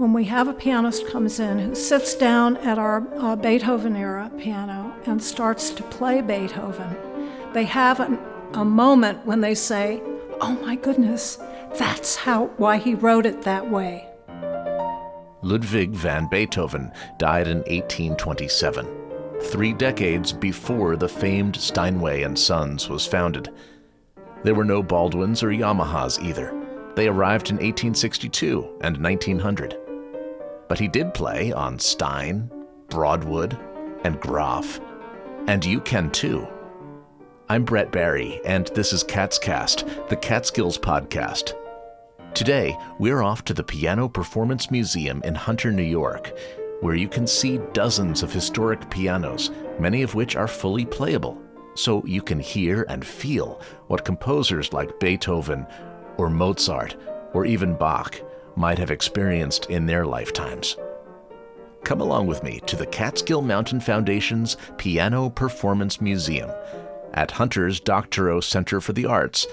when we have a pianist comes in who sits down at our Beethoven-era piano and starts to play Beethoven, they have a moment when they say, "Oh my goodness, that's why he wrote it that way." Ludwig van Beethoven died in 1827, 3 decades before the famed Steinway and Sons was founded. There were no Baldwins or Yamahas either. They arrived in 1862 and 1900. But he did play on Stein, Broadwood, and Graf. And you can too. I'm Brett Barry, and this is Catscast, the Catskills podcast. Today, we're off to the Piano Performance Museum in Hunter, New York, where you can see dozens of historic pianos, many of which are fully playable, so you can hear and feel what composers like Beethoven or Mozart or even Bach might have experienced in their lifetimes. Come along with me to the Catskill Mountain Foundation's Piano Performance Museum at Hunter's Doctorow Center for the Arts,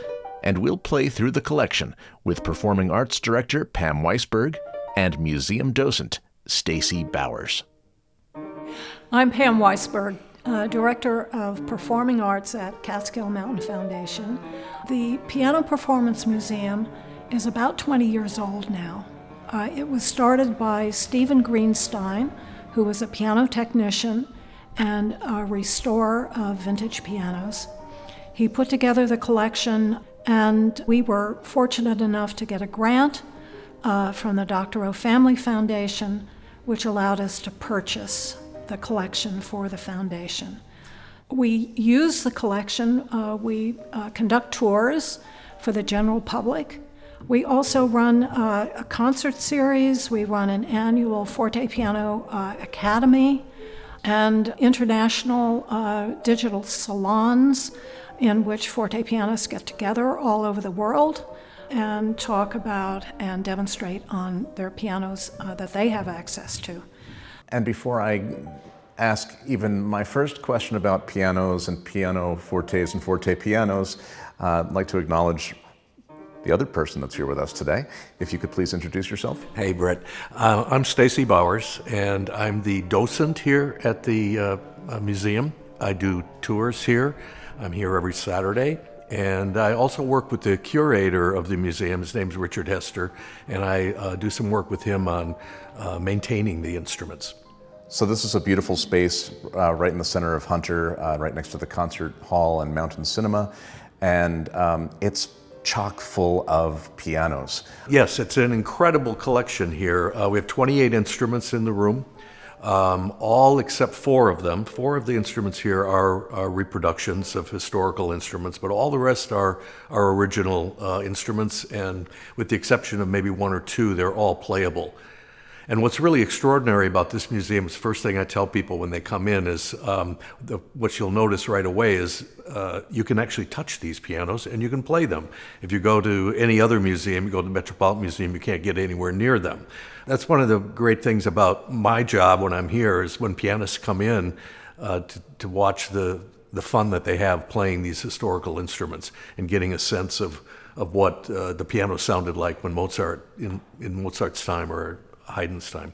and we'll play through the collection with Performing Arts Director Pam Weisberg and Museum Docent Stacey Bowers. I'm Pam Weisberg, Director of Performing Arts at Catskill Mountain Foundation. The Piano Performance Museum is about 20 years old now. It was started by Stephen Greenstein, who was a piano technician and a restorer of vintage pianos. He put together the collection, and we were fortunate enough to get a grant from the Doctorow Family Foundation, which allowed us to purchase the collection for the foundation. We use the collection, we conduct tours for the general public. We also run a concert series, we run an annual Forte Piano Academy, and international digital salons in which forte pianists get together all over the world and talk about and demonstrate on their pianos that they have access to. And before I ask even my first question about pianos and piano fortes and forte pianos, I'd like to acknowledge the other person that's here with us today. If you could please introduce yourself. Hey, Brett. I'm Stacey Bowers, and I'm the docent here at the museum. I do tours here. I'm here every Saturday. And I also work with the curator of the museum. His name's Richard Hester, and I do some work with him on maintaining the instruments. So this is a beautiful space right in the center of Hunter, right next to the concert hall and Mountain Cinema. And it's chock full of pianos. Yes, it's an incredible collection here. We have 28 instruments in the room, all except 4 of them. 4 of the instruments here are reproductions of historical instruments, but all the rest are original instruments, and with the exception of maybe 1 or 2, they're all playable. And what's really extraordinary about this museum is the first thing I tell people when they come in is what you'll notice right away is you can actually touch these pianos and you can play them. If you go to any other museum, you go to the Metropolitan Museum, you can't get anywhere near them. That's one of the great things about my job when I'm here is when pianists come in to watch the fun that they have playing these historical instruments and getting a sense of what the piano sounded like when Mozart, in Mozart's time or Haydn's time.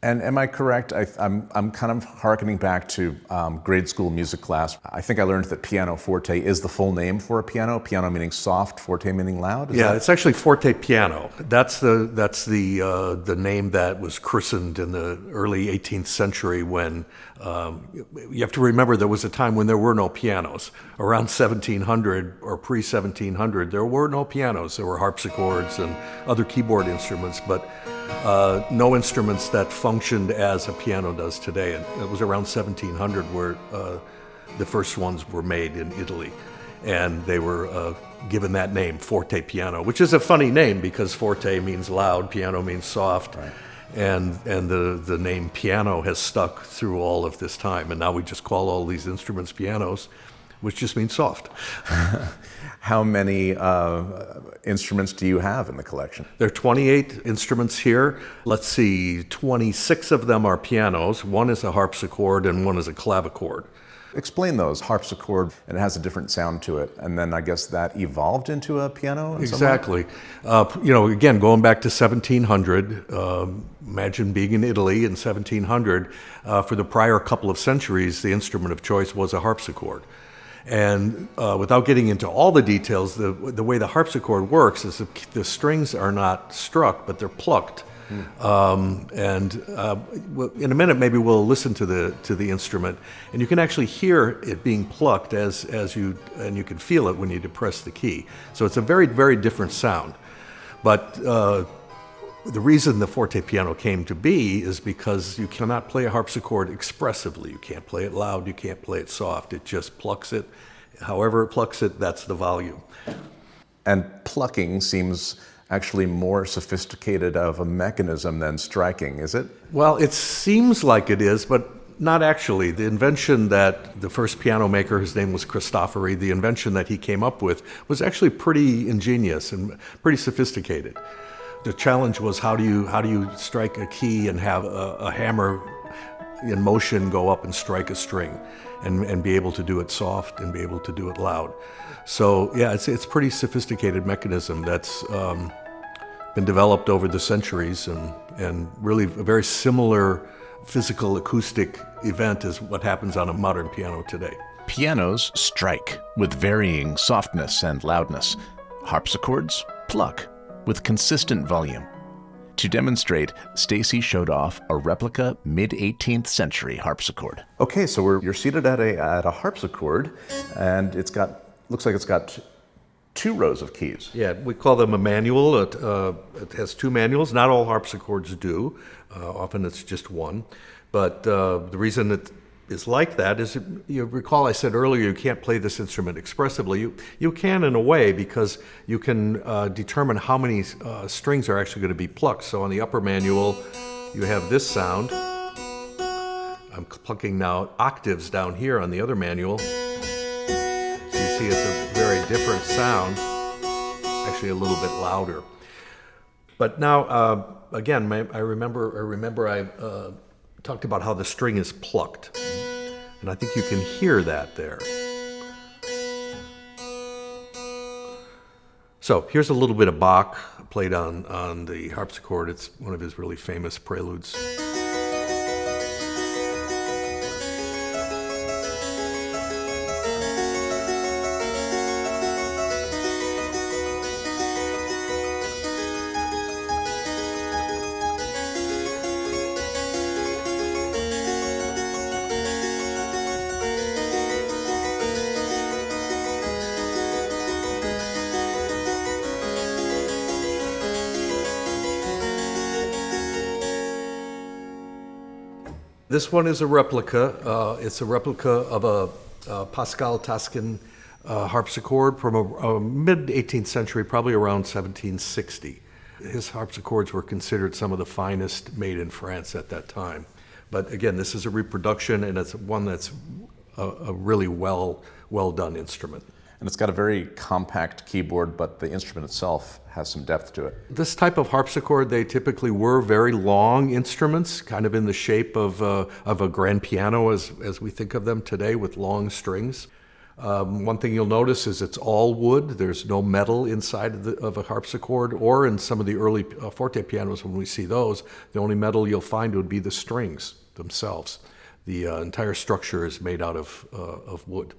And am I correct? I'm kind of hearkening back to grade school music class. I think I learned that piano forte is the full name for a piano. Piano meaning soft, forte meaning loud. It's actually forte piano. That's the name that was christened in the early 18th century when you have to remember there was a time when there were no pianos. Around 1700 or pre-1700, there were no pianos. There were harpsichords and other keyboard instruments, but no instruments that functioned as a piano does today. And it was around 1700 where the first ones were made in Italy. And they were given that name, forte piano, which is a funny name because forte means loud, piano means soft. Right. And the name piano has stuck through all of this time. And now we just call all these instruments pianos, which just means soft. How many instruments do you have in the collection? There are 28 instruments here. Let's see, 26 of them are pianos. 1 is a harpsichord and 1 is a clavichord. Explain those. Harpsichord, and it has a different sound to it. And then I guess that evolved into a piano in some way? Exactly. Again, going back to 1700, imagine being in Italy in 1700. For the prior couple of centuries, the instrument of choice was a harpsichord. And without getting into all the details, the way the harpsichord works is the strings are not struck, but they're plucked. In a minute, maybe we'll listen to the instrument, and you can actually hear it being plucked and you can feel it when you depress the key. So it's a very, very different sound. But the reason the forte piano came to be is because you cannot play a harpsichord expressively. You can't play it loud, you can't play it soft. It just plucks it. However it plucks it, that's the volume. And plucking seems actually more sophisticated of a mechanism than striking, is it? Well, it seems like it is, but not actually. The invention that the first piano maker, his name was Cristofori, the invention that he came up with was actually pretty ingenious and pretty sophisticated. The challenge was how do you strike a key and have a hammer in motion go up and strike a string and be able to do it soft and be able to do it loud. So yeah, it's pretty sophisticated mechanism that's been developed over the centuries and really a very similar physical acoustic event is what happens on a modern piano today. Pianos strike with varying softness and loudness. Harpsichords pluck with consistent volume. To demonstrate, Stacey showed off a replica mid-18th century harpsichord. Okay, so you're seated at a harpsichord, and looks like it's got 2 rows of keys. Yeah, we call them a manual. It has 2 manuals. Not all harpsichords do. Often it's just one. But the reason it is like that is, you recall I said earlier you can't play this instrument expressively. You can in a way because you can determine how many strings are actually going to be plucked. So on the upper manual, you have this sound. I'm plucking now octaves down here on the other manual. See, it's a very different sound, actually a little bit louder. But now, again, I remember I talked about how the string is plucked, and I think you can hear that there. So here's a little bit of Bach played on the harpsichord. It's one of his really famous preludes. This one is a replica. It's a replica of a Pascal Taskin harpsichord from a mid-18th century, probably around 1760. His harpsichords were considered some of the finest made in France at that time. But again, this is a reproduction, and it's one that's a really well done instrument. And it's got a very compact keyboard, but the instrument itself has some depth to it. This type of harpsichord, they typically were very long instruments, kind of in the shape of a grand piano as we think of them today, with long strings. One thing you'll notice is it's all wood. There's no metal inside of a harpsichord, or in some of the early forte pianos when we see those, the only metal you'll find would be the strings themselves. The entire structure is made out of wood.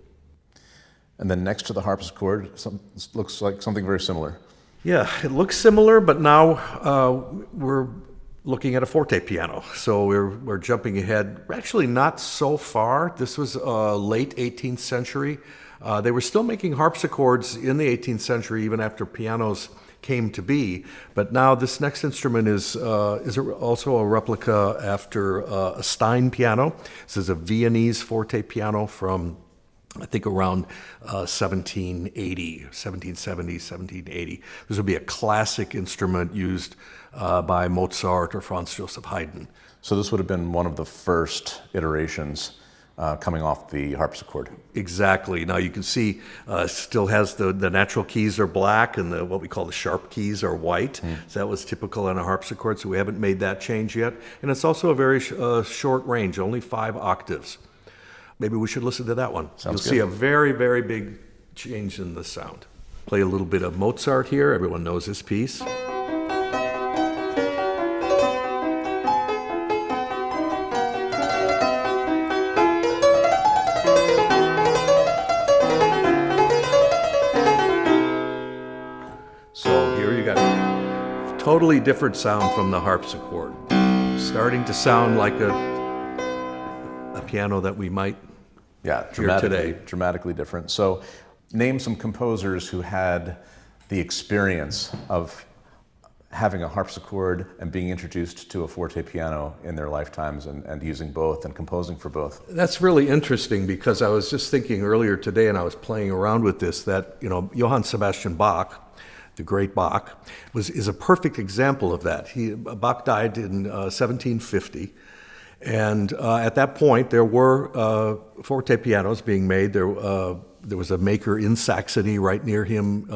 And then next to the harpsichord, looks like something very similar. Yeah, it looks similar, but now we're looking at a forte piano. So we're jumping ahead, actually not so far. This was late 18th century. They were still making harpsichords in the 18th century, even after pianos came to be. But now this next instrument is also a replica after a Stein piano. This is a Viennese forte piano from, I think, around 1770, 1780. This would be a classic instrument used by Mozart or Franz Joseph Haydn. So this would have been one of the first iterations coming off the harpsichord. Exactly. Now you can see still has the natural keys are black and what we call the sharp keys are white. So that was typical on a harpsichord, so we haven't made that change yet. And it's also a very short range, only 5 octaves. maybe we should listen to that one. Sounds You'll good. see a very, very big change in the sound. Play a little bit of Mozart here. Everyone knows this piece. So here you got a totally different sound from the harpsichord. Starting to sound like a piano that we might Yeah, dramatically different. So name some composers who had the experience of having a harpsichord and being introduced to a forte piano in their lifetimes and using both and composing for both. That's really interesting because I was just thinking earlier today, and I was playing around with this, that, you know, Johann Sebastian Bach, the great Bach, is a perfect example of that. Bach died in 1750, and at that point there were forte pianos being made. There was a maker in Saxony right near him,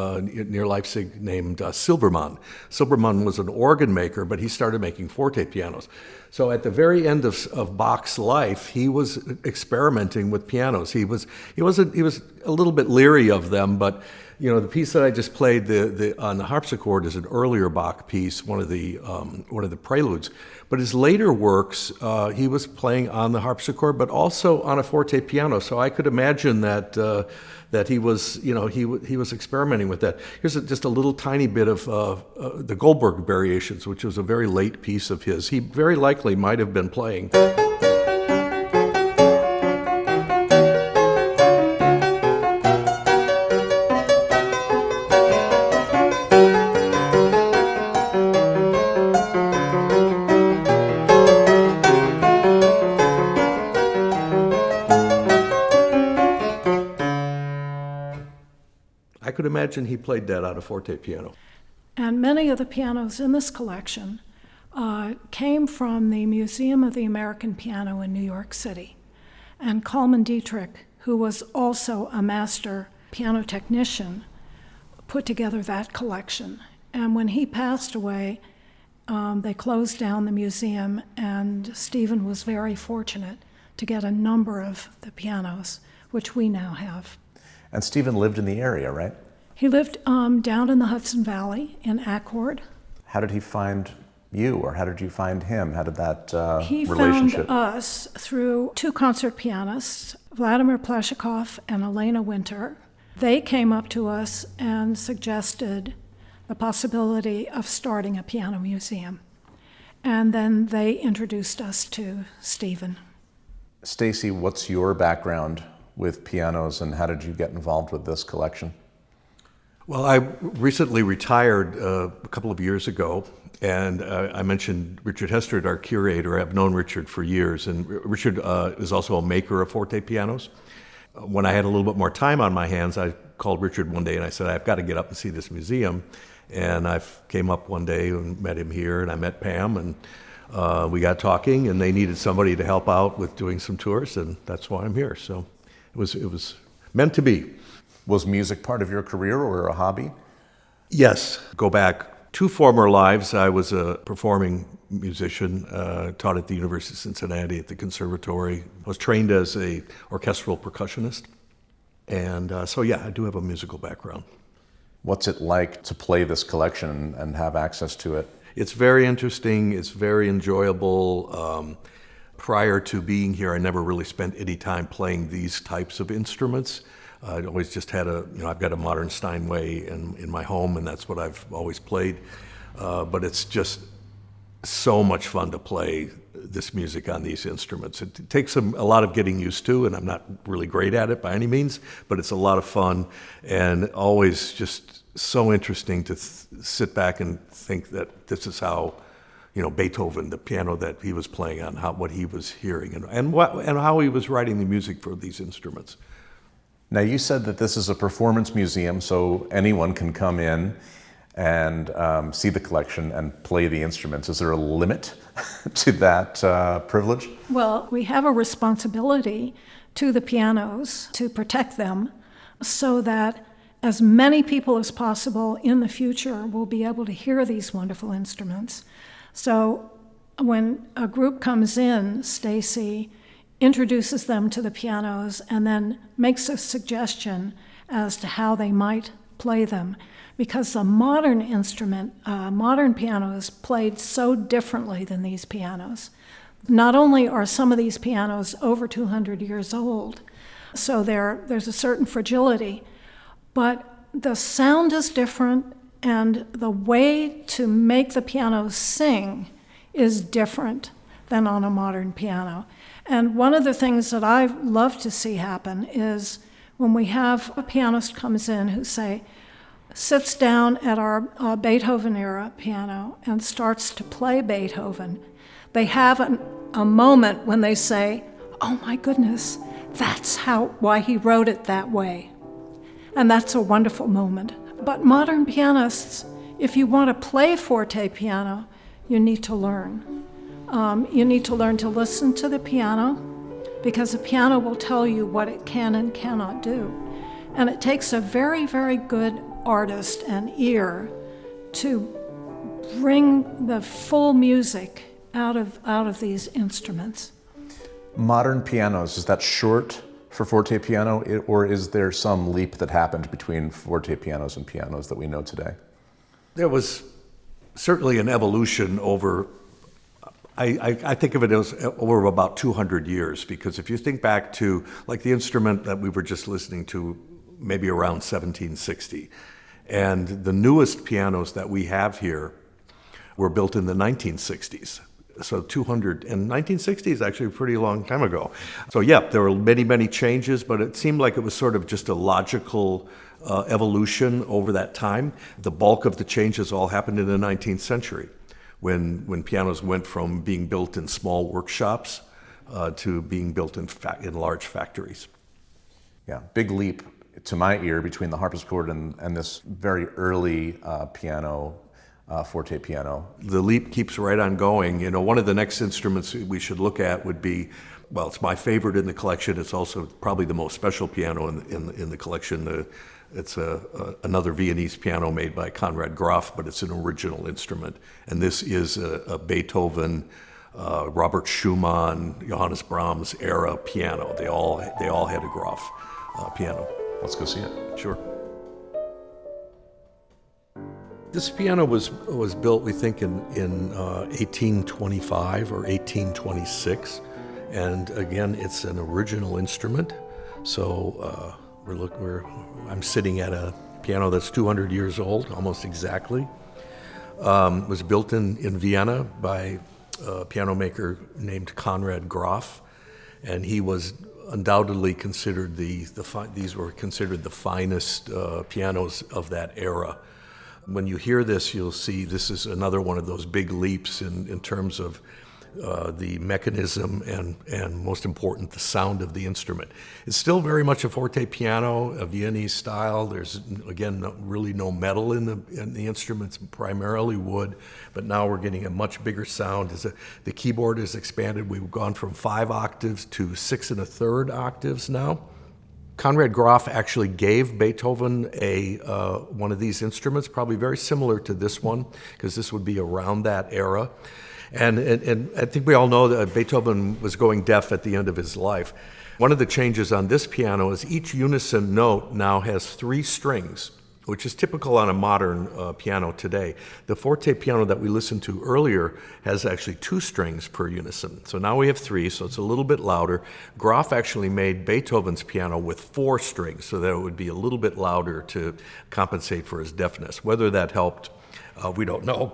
near Leipzig, named Silbermann. Silbermann was an organ maker, but he started making forte pianos. So at the very end of Bach's life, he was experimenting with pianos. He was a little bit leery of them, but you know, the piece that I just played on the harpsichord is an earlier Bach piece, one of the preludes. But his later works, he was playing on the harpsichord, but also on a forte piano. So I could imagine that he was, you know, he was experimenting with that. Here's just a little tiny bit of the Goldberg Variations, which was a very late piece of his. He very likely might have been playing. I could imagine he played that on a forte piano. And many of the pianos in this collection came from the Museum of the American Piano in New York City. And Coleman Dietrich, who was also a master piano technician, put together that collection. And when he passed away, they closed down the museum, and Stephen was very fortunate to get a number of the pianos, which we now have. And Stephen lived in the area, right? He lived down in the Hudson Valley in Accord. How did he find you, or how did you find him? How did that He relationship? found us through two concert pianists, Vladimir Pleshikov and Elena Winter. They came up to us and suggested the possibility of starting a piano museum. And then they introduced us to Stephen. Stacey, what's your background with pianos, and how did you get involved with this collection? Well, I recently retired a couple of years ago, and I mentioned Richard Hesterd, our curator. I've known Richard for years, and Richard is also a maker of forte pianos. When I had a little bit more time on my hands, I called Richard one day and I said, I've got to get up and see this museum. And I came up one day and met him here, and I met Pam, and we got talking, and they needed somebody to help out with doing some tours, and that's why I'm here. So it was meant to be. Was music part of your career or a hobby? Yes. Go back 2 former lives. I was a performing musician, taught at the University of Cincinnati at the conservatory. I was trained as a orchestral percussionist. And so, yeah, I do have a musical background. What's it like to play this collection and have access to it? It's very interesting. It's very enjoyable. Prior to being here, I never really spent any time playing these types of instruments. I'd always just had I've got a modern Steinway in my home, and that's what I've always played. But it's just so much fun to play this music on these instruments. It takes a lot of getting used to, and I'm not really great at it by any means, but it's a lot of fun, and always just so interesting to sit back and think that this is how, you know, Beethoven, the piano that he was playing on, what he was hearing, and how he was writing the music for these instruments. Now, you said that this is a performance museum, so anyone can come in and see the collection and play the instruments. Is there a limit to that privilege? Well, we have a responsibility to the pianos to protect them so that as many people as possible in the future will be able to hear these wonderful instruments. So when a group comes in, Stacey, introduces them to the pianos and then makes a suggestion as to how they might play them. Because the modern instrument, modern piano is played so differently than these pianos. Not only are some of these pianos over 200 years old, so there's a certain fragility, but the sound is different and the way to make the piano sing is different than on a modern piano. And one of the things that I love to see happen is when we have a pianist comes in who sits down at our Beethoven era piano and starts to play Beethoven, they have a moment when they say, oh my goodness, that's why he wrote it that way. And that's a wonderful moment. But modern pianists, if you want to play forte piano, you need to learn. You need to learn to listen to the piano, because the piano will tell you what it can and cannot do. And it takes a very, very good artist and ear to bring the full music out of these instruments. Modern pianos, is that short for forte piano, or is there some leap that happened between forte pianos and pianos that we know today? There was certainly an evolution over, I think of it as over about 200 years, because if you think back to like the instrument that we were just listening to, maybe around 1760, and the newest pianos that we have here were built in the 1960s. So 1960 is actually a pretty long time ago. So yeah, there were many, many changes, but it seemed like it was sort of just a logical evolution over that time. The bulk of the changes all happened in the 19th century, when pianos went from being built in small workshops to being built in large factories. Yeah, big leap to my ear between the harpsichord and this very early piano, forte piano. The leap keeps right on going. You know, one of the next instruments we should look at would be, well, it's my favorite in the collection. It's also probably the most special piano in the collection. It's another Viennese piano made by Conrad Graf, but it's an original instrument. And this is a Beethoven, Robert Schumann, Johannes Brahms era piano. They all had a Graf piano. Let's go see it. Sure. This piano was built, we think, in 1825 or 1826, and again, it's an original instrument. So I'm sitting at a piano that's 200 years old, almost exactly. It was built in Vienna by a piano maker named Conrad Graf, and he was undoubtedly considered these were considered the finest pianos of that era. When you hear this, you'll see this is another one of those big leaps in terms of the mechanism and most important, the sound of the instrument. It's still very much a forte piano, a Viennese style. There's, again, really no metal in the instruments, primarily wood, but now we're getting a much bigger sound. The keyboard is expanded. We've gone from 5 octaves to 6 1/3 octaves now. Conrad Graf actually gave Beethoven one of these instruments, probably very similar to this one, because this would be around that era. And I think we all know that Beethoven was going deaf at the end of his life. One of the changes on this piano is each unison note now has 3 strings, which is typical on a modern piano today. The forte piano that we listened to earlier has actually 2 strings per unison. So now we have 3, so it's a little bit louder. Graf actually made Beethoven's piano with 4 strings, so that it would be a little bit louder to compensate for his deafness. Whether that helped, we don't know,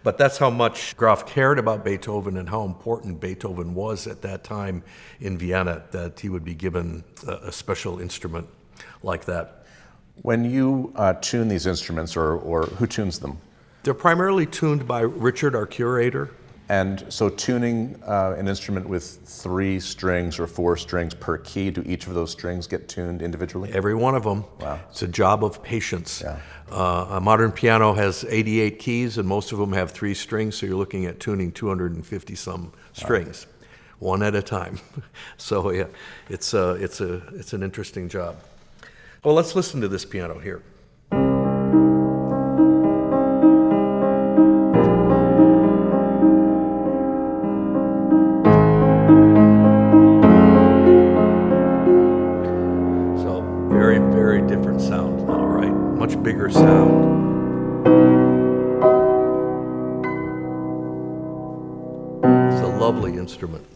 but that's how much Graf cared about Beethoven and how important Beethoven was at that time in Vienna, that he would be given a special instrument like that. When you tune these instruments, or who tunes them? They're primarily tuned by Richard, our curator. And so tuning an instrument with 3 strings or 4 strings per key, do each of those strings get tuned individually? Every one of them. Wow. It's a job of patience. Yeah. A modern piano has 88 keys, and most of them have 3 strings, so you're looking at tuning 250-some strings, one at a time. So yeah, it's an interesting job. Well, let's listen to this piano here. instrument.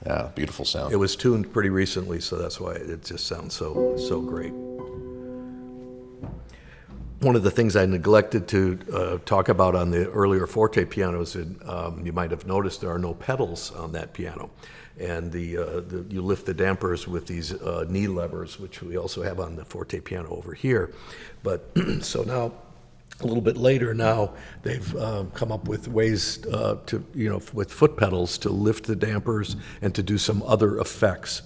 Yeah, beautiful sound. It was tuned pretty recently, so that's why it just sounds so great. One of the things I neglected to talk about on the earlier forte pianos, and you might have noticed there are no pedals on that piano. And you lift the dampers with these knee levers, which we also have on the forte piano over here. But so now, a little bit later now, they've come up with ways with foot pedals to lift the dampers and to do some other effects.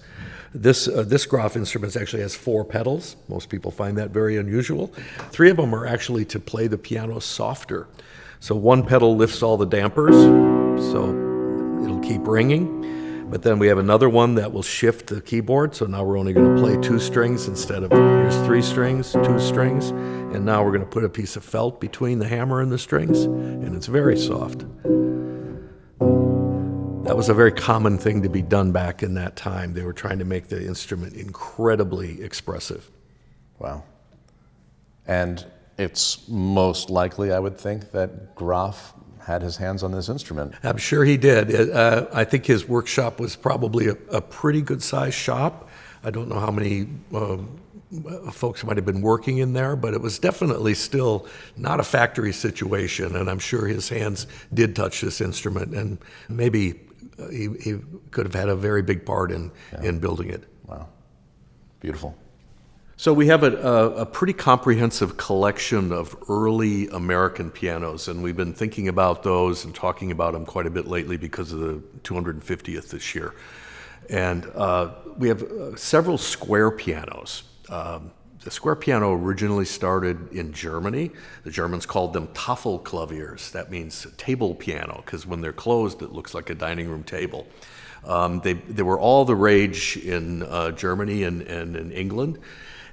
This Groff instrument actually has 4 pedals. Most people find that very unusual. 3 of them are actually to play the piano softer. So one pedal lifts all the dampers, so it'll keep ringing. But then we have another one that will shift the keyboard. So now we're only going to play 2 strings instead of here's 3 strings, 2 strings. And now we're going to put a piece of felt between the hammer and the strings, and it's very soft. That was a very common thing to be done back in that time. They were trying to make the instrument incredibly expressive. Wow. And it's most likely, I would think, that Groff had his hands on this instrument. I'm sure he did. I think his workshop was probably a pretty good-sized shop. I don't know how many folks might have been working in there, but it was definitely still not a factory situation, and I'm sure his hands did touch this instrument, and maybe he could have had a very big part in building it. Wow. Beautiful. So we have a pretty comprehensive collection of early American pianos, and we've been thinking about those and talking about them quite a bit lately because of the 250th this year. And we have several square pianos. The square piano originally started in Germany. The Germans called them Tafelklaviers. That means table piano, because when they're closed, it looks like a dining room table. They were all the rage in Germany and in England.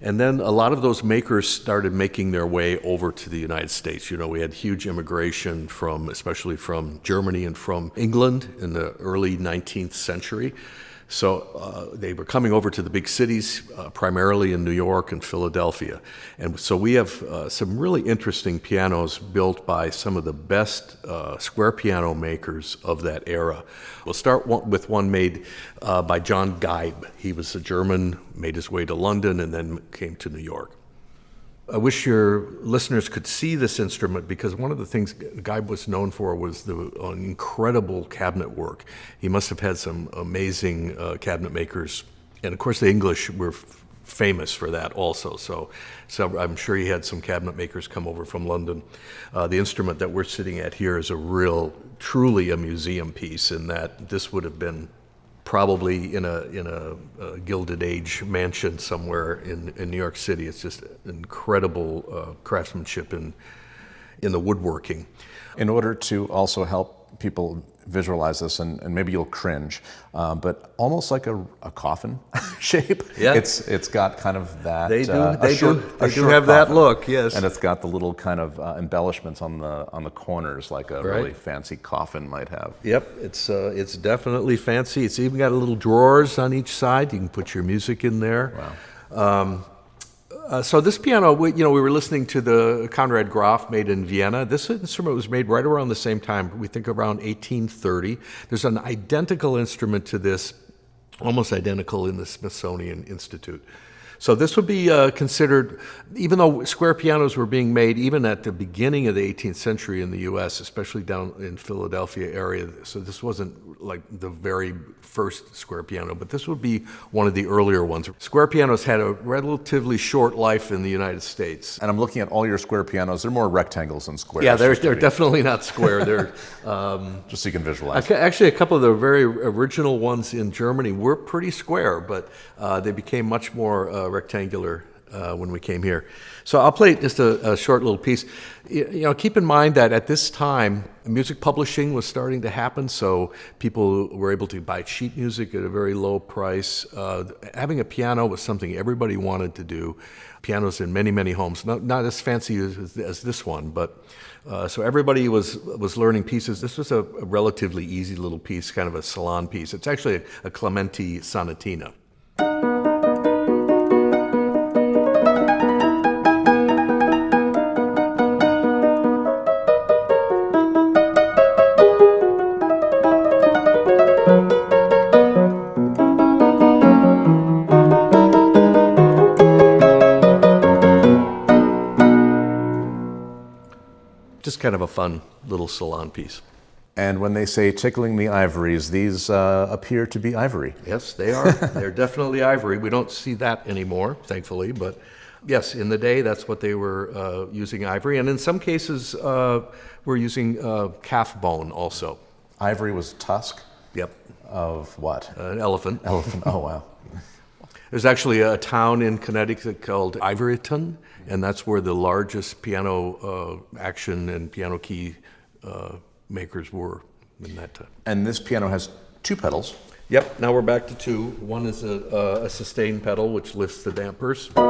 And then a lot of those makers started making their way over to the United States. You know, we had huge immigration especially from Germany and from England in the early 19th century. So they were coming over to the big cities, primarily in New York and Philadelphia. And so we have some really interesting pianos built by some of the best square piano makers of that era. We'll start with one made by John Geib. He was a German, made his way to London, and then came to New York. I wish your listeners could see this instrument, because one of the things Geib was known for was the incredible cabinet work. He must have had some amazing cabinet makers. And of course, the English were famous for that also. So I'm sure he had some cabinet makers come over from London. The instrument that we're sitting at here is truly a museum piece, in that this would have been probably in a Gilded Age mansion somewhere in New York City. It's just incredible craftsmanship in the woodworking. In order to also help people visualize this, and maybe you'll cringe, but almost like a coffin shape. Yeah. It's got kind of that. They do short have that coffin. look, yes. And it's got the little kind of embellishments on the corners, like a really fancy coffin might have. Yep, it's definitely fancy. It's even got little drawers on each side. You can put your music in there. Wow. So this piano, we were listening to the Conrad Groff made in Vienna. This instrument was made right around the same time. We think around 1830. There's an identical instrument to this, almost identical, in the Smithsonian Institute. So this would be considered, even though square pianos were being made even at the beginning of the 18th century in the U.S., especially down in Philadelphia area. So this wasn't like the very first square piano, but this would be one of the earlier ones. Square pianos had a relatively short life in the United States. And I'm looking at all your square pianos. They're more rectangles than squares. Yeah, they're definitely not square. They're just so you can visualize. Actually, a couple of the very original ones in Germany were pretty square, but they became much more rectangular when we came here. So I'll play just a short little piece. Keep in mind that at this time, music publishing was starting to happen, so people were able to buy sheet music at a very low price. Having a piano was something everybody wanted to do. Pianos in many, many homes, not as fancy as this one, but so everybody was learning pieces. This was a relatively easy little piece, kind of a salon piece. It's actually a Clementi sonatina. just kind of a fun little salon piece. And when they say tickling the ivories, these appear to be ivory. Yes, they are. They're definitely ivory. We don't see that anymore, thankfully, but yes, in the day, that's what they were using, ivory. And in some cases, we're using calf bone also. Ivory was tusk? Yep. Of what? An elephant. Elephant, oh wow. There's actually a town in Connecticut called Ivoryton, and that's where the largest piano action and piano key makers were in that time. And this piano has two pedals. Yep, now we're back to two. One is a sustain pedal, which lifts the dampers, and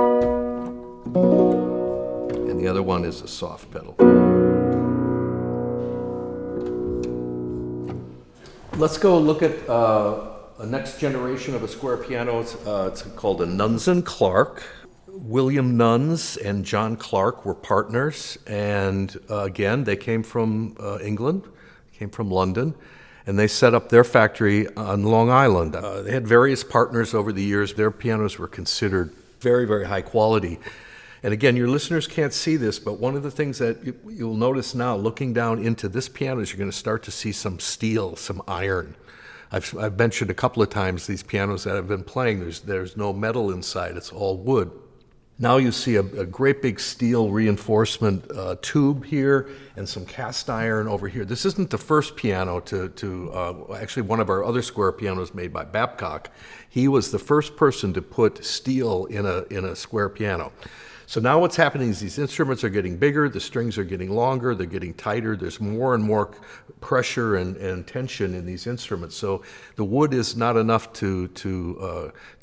the other one is a soft pedal. Let's go look at a next generation of a square piano. It's called a Nuns and Clark. William Nuns and John Clark were partners, and again, they came from England, came from London, and they set up their factory on Long Island. They had various partners over the years. Their pianos were considered very, very high quality. And again, your listeners can't see this, but one of the things that you'll notice now, looking down into this piano, is you're going to start to see some steel, some iron. I've mentioned a couple of times these pianos that I've been playing, there's no metal inside, it's all wood. Now you see a great big steel reinforcement tube here and some cast iron over here. This isn't the first piano actually one of our other square pianos made by Babcock. He was the first person to put steel in a square piano. So now what's happening is these instruments are getting bigger, the strings are getting longer, they're getting tighter, there's more and more pressure and tension in these instruments. So the wood is not enough to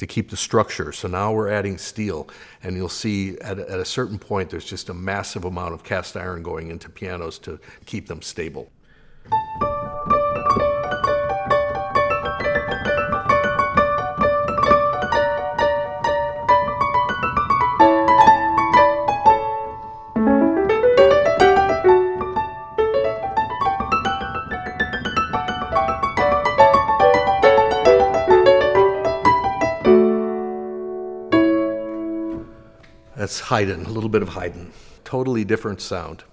keep the structure. So now we're adding steel, and you'll see at a certain point there's just a massive amount of cast iron going into pianos to keep them stable. That's Haydn, a little bit of Haydn. Totally different sound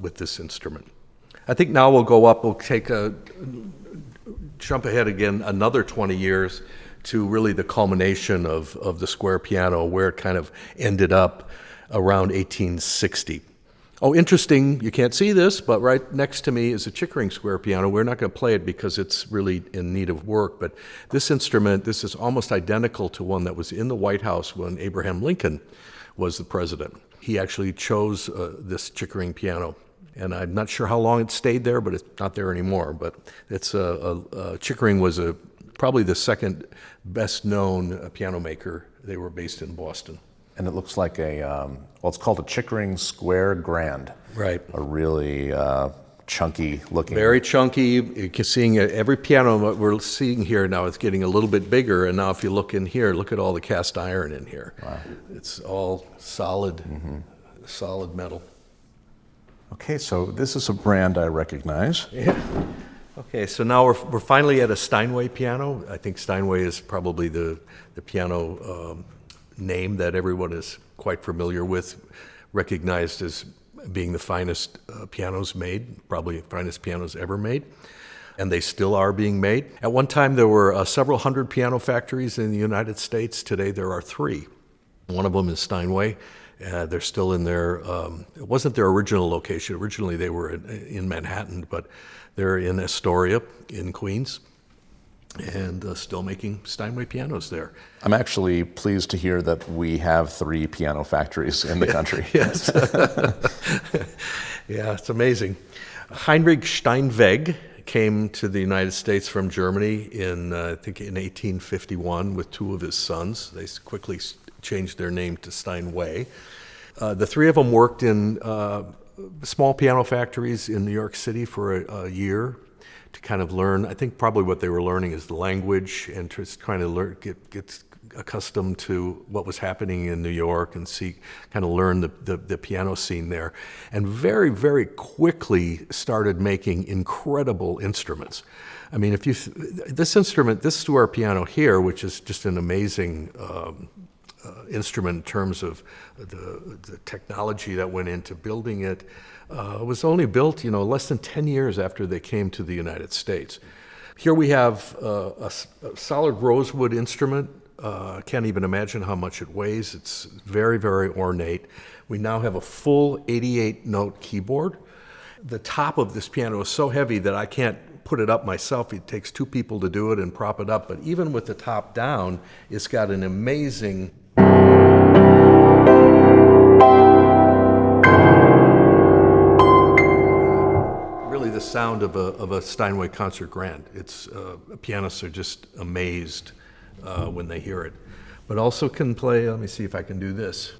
with this instrument. I think now we'll go up, we'll jump ahead again another 20 years to really the culmination of the square piano, where it kind of ended up around 1860. Oh, interesting, you can't see this, but right next to me is a Chickering square piano. We're not going to play it because it's really in need of work, but this instrument, this is almost identical to one that was in the White House when Abraham Lincoln was the president. He actually chose this Chickering piano, and I'm not sure how long it stayed there, but it's not there anymore. But it's Chickering was probably the second best known piano maker. They were based in Boston. And it looks like it's called a Chickering Square Grand. Right. A really chunky looking. Very chunky. You're seeing every piano we're seeing here now is getting a little bit bigger. And now if you look in here, look at all the cast iron in here. Wow. It's all solid, solid metal. Okay, so this is a brand I recognize. Yeah. Okay, so now we're finally at a Steinway piano. I think Steinway is probably the piano name that everyone is quite familiar with, recognized as being the finest pianos made, probably the finest pianos ever made, and they still are being made. At one time, there were several hundred piano factories in the United States. Today, there are 3. One of them is Steinway. They're still in their, it wasn't their original location. Originally, they were in Manhattan, but they're in Astoria in Queens, and still making Steinway pianos there. I'm actually pleased to hear that we have 3 piano factories in the country. Yes. Yeah, it's amazing. Heinrich Steinweg came to the United States from Germany in 1851 with 2 of his sons. They quickly changed their name to Steinway. The 3 of them worked in small piano factories in New York City for a year to kind of learn. I think probably what they were learning is the language and just trying to get accustomed to what was happening in New York and learn the piano scene there. And very, very quickly started making incredible instruments. I mean, this square piano here, which is just an amazing instrument in terms of the technology that went into building it. It was only built, less than 10 years after they came to the United States. Here we have a solid rosewood instrument. I can't even imagine how much it weighs. It's very, very ornate. We now have a full 88-note keyboard. The top of this piano is so heavy that I can't put it up myself. It takes two people to do it and prop it up. But even with the top down, it's got an amazing the sound of a Steinway concert grand. It's pianists are just amazed when they hear it. But also can play, let me see if I can do this.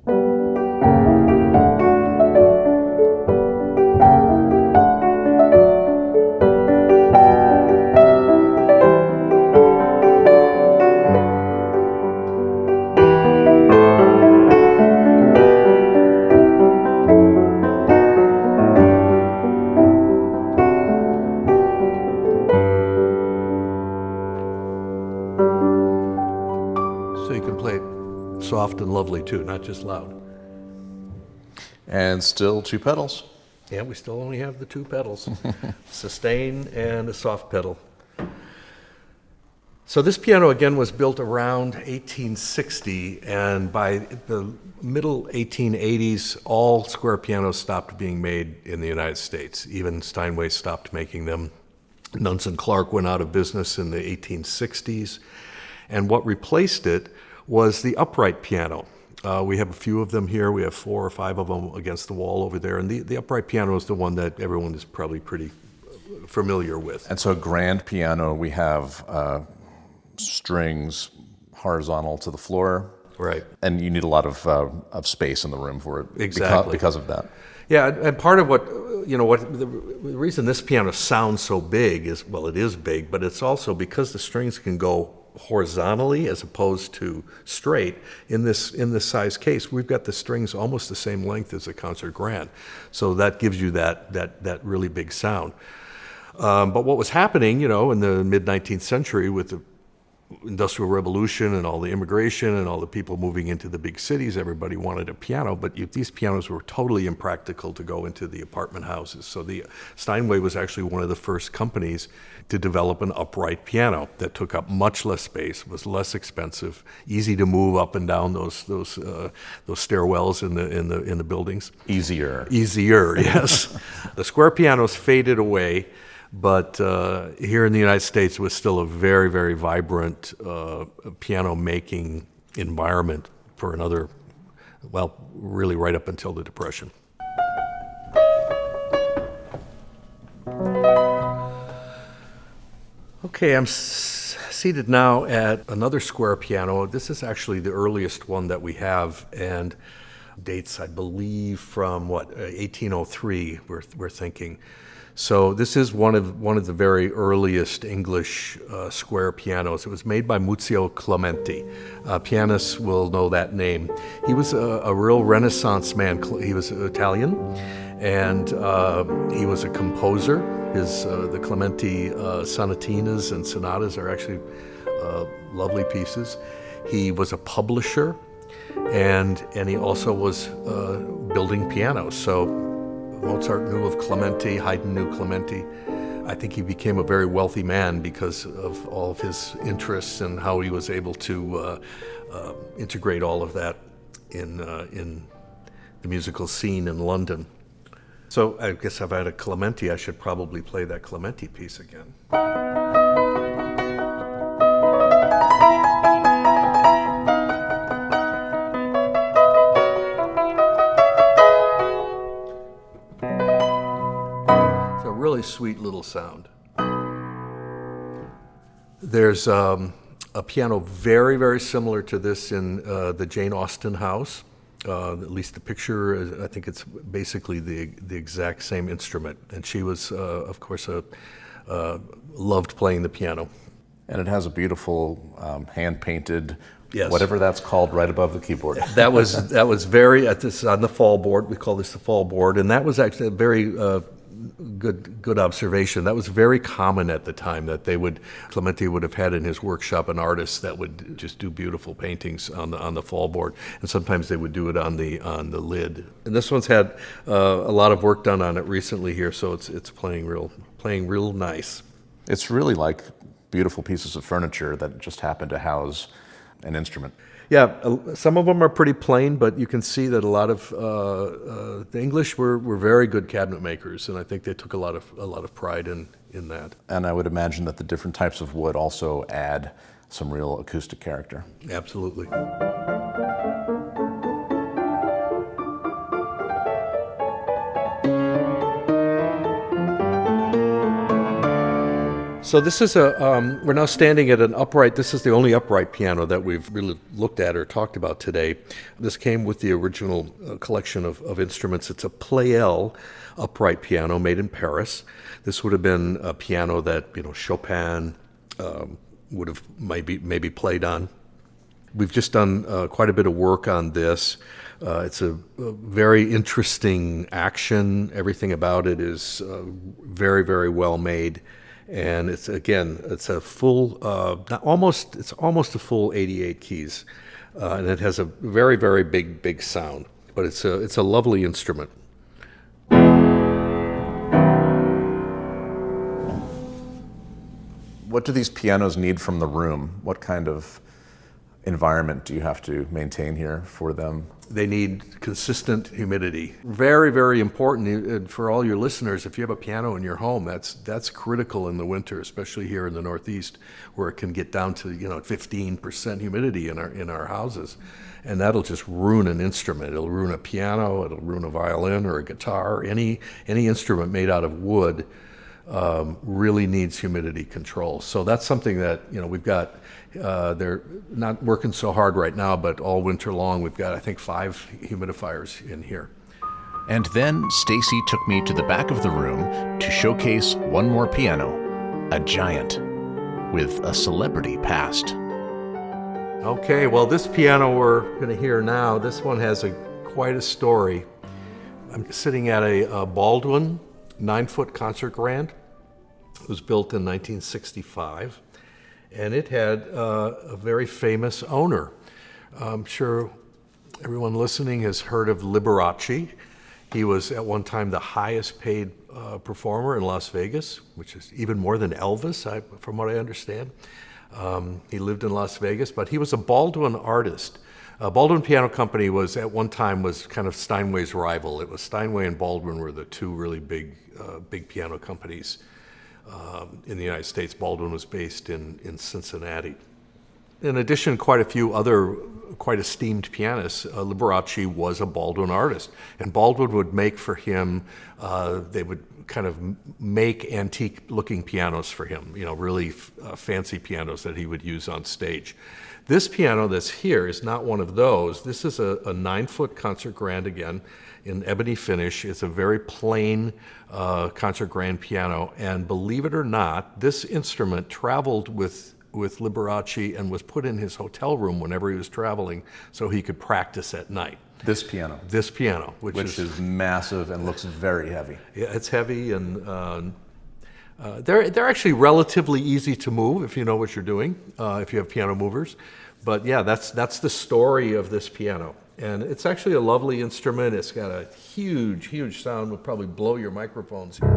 Soft and lovely too, not just loud. And still two pedals. Yeah, we still only have the two pedals, sustain and a soft pedal. So this piano again was built around 1860, and by the middle 1880s, all square pianos stopped being made in the United States. Even Steinway stopped making them. Nunz and Clark went out of business in the 1860s, and what replaced it was the upright piano. We have a few of them here. We have 4 or 5 of them against the wall over there. And the upright piano is the one that everyone is probably pretty familiar with. And so a grand piano, we have strings horizontal to the floor. Right. And you need a lot of space in the room for it. Exactly. Because of that. Yeah, and part of what the reason this piano sounds so big is, well, it is big, but it's also because the strings can go horizontally as opposed to straight. In this size case, we've got the strings almost the same length as a concert grand, so that gives you that really big sound. But what was happening, in the mid-19th century with the Industrial Revolution and all the immigration and all the people moving into the big cities, everybody wanted a piano, but these pianos were totally impractical to go into the apartment houses. So the Steinway was actually one of the first companies to develop an upright piano that took up much less space, was less expensive, easy to move up and down those stairwells in the buildings. Easier, yes. The square pianos faded away. But here in the United States, it was still a very, very vibrant piano-making environment for another, really right up until the Depression. Okay, I'm seated now at another square piano. This is actually the earliest one that we have, and dates, I believe, from 1803, we're thinking. So this is one of the very earliest English square pianos. It was made by Muzio Clementi. Pianists will know that name. He was a real Renaissance man. He was Italian, and he was a composer. The Clementi sonatinas and sonatas are actually lovely pieces. He was a publisher, and he also was building pianos. So Mozart knew of Clementi, Haydn knew Clementi. I think he became a very wealthy man because of all of his interests and how he was able to integrate all of that in the musical scene in London. So I guess if I had a Clementi, I should probably play that Clementi piece again. Really sweet little sound. There's a piano very, very similar to this in the Jane Austen house. At least the picture, I think it's basically the exact same instrument. And she was, of course, loved playing the piano. And it has a beautiful hand-painted, yes, whatever that's called, right above the keyboard. That was very, this on the fall board. We call this the fall board. And that was actually a very good observation. That was very common at the time, that Clementi would have had in his workshop an artist that would just do beautiful paintings on the fall board, and sometimes they would do it on the lid. And this one's had a lot of work done on it recently here, so it's playing real nice. It's really like beautiful pieces of furniture that just happen to house an instrument. Yeah, some of them are pretty plain, but you can see that a lot of the English were very good cabinet makers, and I think they took a lot of pride in that. And I would imagine that the different types of wood also add some real acoustic character. Absolutely. So this is we're now standing at an upright, this is the only upright piano that we've really looked at or talked about today. This came with the original collection of instruments. It's a Pleyel upright piano made in Paris. This would have been a piano that, Chopin would have maybe played on. We've just done quite a bit of work on this. It's a very interesting action. Everything about it is very, very well made. And it's a full, it's almost a full 88 keys, and it has a very, very big sound. But it's a lovely instrument. What do these pianos need from the room? What kind of environment do you have to maintain here for them? They need consistent humidity. Very, very important for all your listeners. If you have a piano in your home, that's critical in the winter, especially here in the Northeast, where it can get down to 15% humidity in our houses, and that'll just ruin an instrument. It'll ruin a piano. It'll ruin a violin or a guitar. Any instrument made out of wood really needs humidity control. So that's something that we've got. They're not working so hard right now, but all winter long we've got, I think, 5 humidifiers in here. And then Stacey took me to the back of the room to showcase one more piano, a giant, with a celebrity past. Okay, well, this piano we're going to hear now, this one has quite a story. I'm sitting at a Baldwin 9-foot concert grand. It was built in 1965. And it had a very famous owner. I'm sure everyone listening has heard of Liberace. He was at one time the highest paid performer in Las Vegas, which is even more than Elvis, from what I understand. He lived in Las Vegas, but he was a Baldwin artist. Baldwin Piano Company was at one time kind of Steinway's rival. It was Steinway and Baldwin were the two really big piano companies in the United States. Baldwin was based in Cincinnati. In addition, quite a few other quite esteemed pianists. Liberace was a Baldwin artist, and Baldwin would make for him, they would kind of make antique-looking pianos for him, really fancy pianos that he would use on stage. This piano that's here is not one of those. This is a 9-foot concert grand, again, in ebony finish. It's a very plain concert grand piano, and believe it or not, this instrument traveled with Liberace and was put in his hotel room whenever he was traveling so he could practice at night. This piano? This piano. Which is massive and looks very heavy. Yeah, it's heavy, and they're actually relatively easy to move if you know what you're doing, if you have piano movers. But yeah, that's the story of this piano. And it's actually a lovely instrument. It's got a huge sound. Would probably blow your microphones here.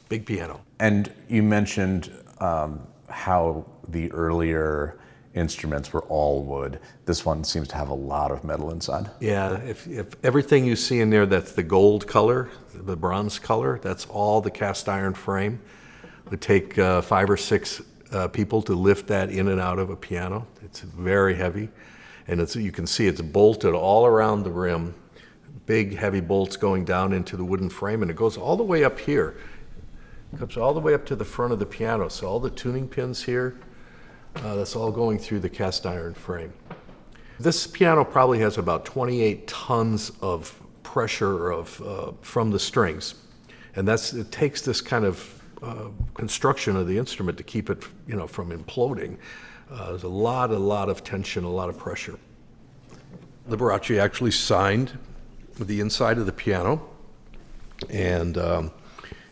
Big piano. And you mentioned how the earlier instruments were all wood. This one seems to have a lot of metal inside. Yeah, if everything you see in there that's the gold color, the bronze color, that's all the cast iron frame. It would take 5 or 6 people to lift that in and out of a piano. It's very heavy. And you can see it's bolted all around the rim, big heavy bolts going down into the wooden frame, and it goes all the way up here. It comes all the way up to the front of the piano. So all the tuning pins here, that's all going through the cast iron frame. This piano probably has about 28 tons of pressure from the strings. And it takes this kind of construction of the instrument to keep it, from imploding. There's a lot of tension, a lot of pressure. Liberace actually signed the inside of the piano, and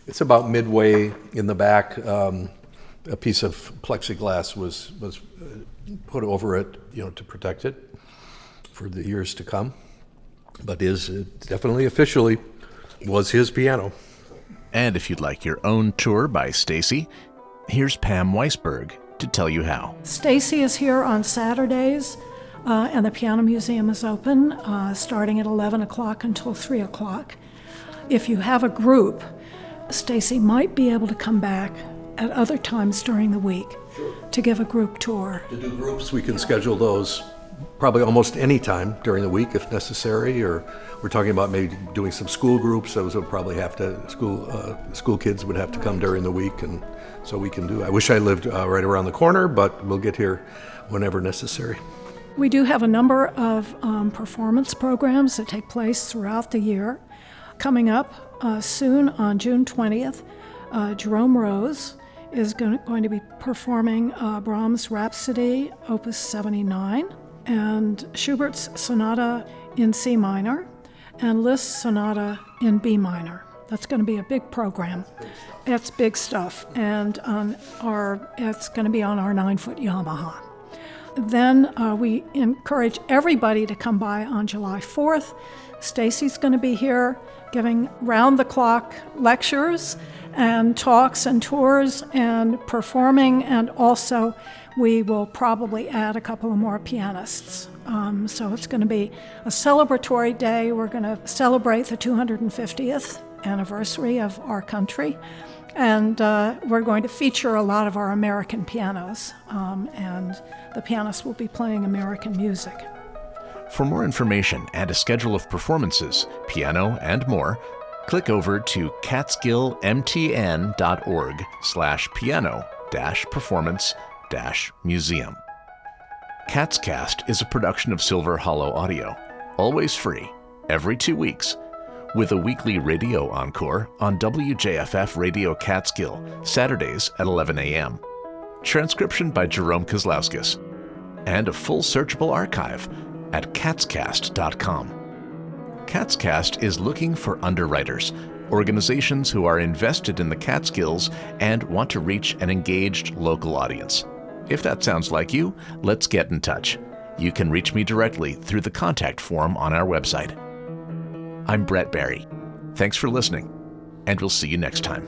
it's about midway in the back. A piece of plexiglass was put over it, to protect it for the years to come. But it definitely officially was his piano. And if you'd like your own tour by Stacey, here's Pam Weisberg to tell you how. Stacey is here on Saturdays, and the Piano Museum is open starting at 11 o'clock until 3 o'clock. If you have a group, Stacey might be able to come back at other times during the week to give a group tour. To do groups, we can schedule those probably almost any time during the week if necessary, or we're talking about maybe doing some school groups. Those would probably have to, school kids would have to come during the week, and so we can do. I wish I lived right around the corner, but we'll get here whenever necessary. We do have a number of performance programs that take place throughout the year. Coming up soon on June 20th, Jerome Rose is going to be performing Brahms' Rhapsody, Opus 79, and Schubert's Sonata in C minor, and Liszt's Sonata in B minor. That's going to be a big program. It's big stuff, and it's going to be on our 9-foot Yamaha. Then we encourage everybody to come by on July 4th. Stacey's going to be here giving round-the-clock lectures and talks and tours and performing, and also we will probably add a couple of more pianists. So it's going to be a celebratory day. We're going to celebrate the 250th anniversary of our country, and we're going to feature a lot of our American pianos, and the pianists will be playing American music. For more information and a schedule of performances, piano, and more, click over to catskillmtn.org/piano-performance-museum. Catscast is a production of Silver Hollow Audio, always free, every 2 weeks, with a weekly radio encore on WJFF Radio Catskill, Saturdays at 11 a.m. Transcription by Jerome Kozlowskis, and a full searchable archive at catscast.com. Catscast is looking for underwriters, organizations who are invested in the Catskills and want to reach an engaged local audience. If that sounds like you, let's get in touch. You can reach me directly through the contact form on our website. I'm Brett Barry. Thanks for listening, and we'll see you next time.